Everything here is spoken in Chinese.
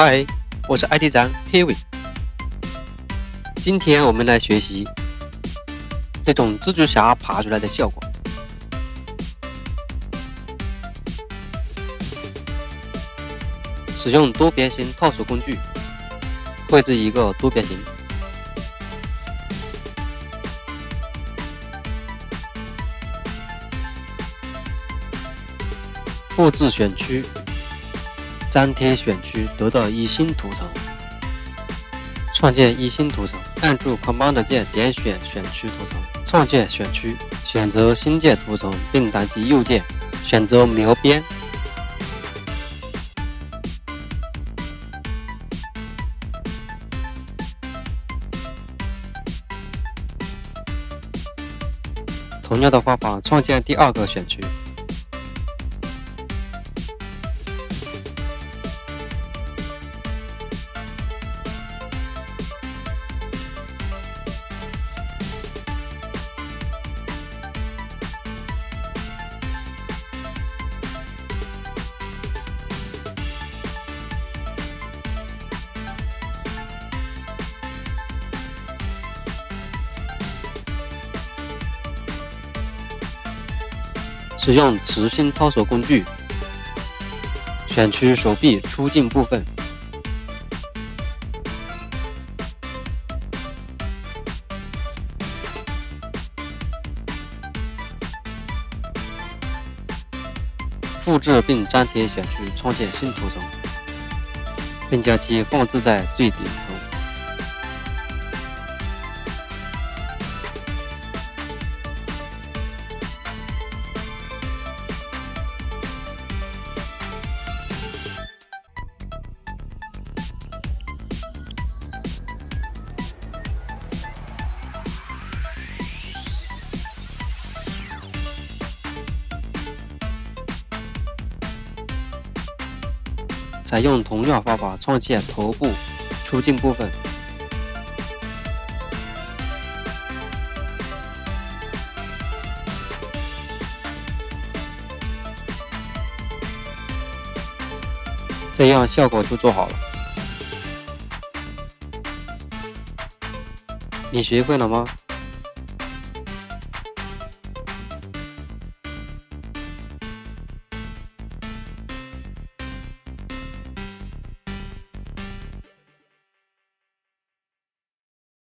嗨，我是 IT 宅 Kiwi。今天我们来学习这种蜘蛛侠爬出来的效果。使用多边形套索工具，绘制一个多边形。复制选区，粘贴选区得到一新图层。创建一新图层，按住 Command 键点选选区图层，创建选区，选择新建图层并单击右键，选择描边。同样的方法创建第二个选区。使用磁性套索工具，选取手臂出镜部分，复制并粘贴选区，创建新图层，并将其放置在最顶层。采用同样方法创建头部出镜部分，这样效果就做好了。你学会了吗？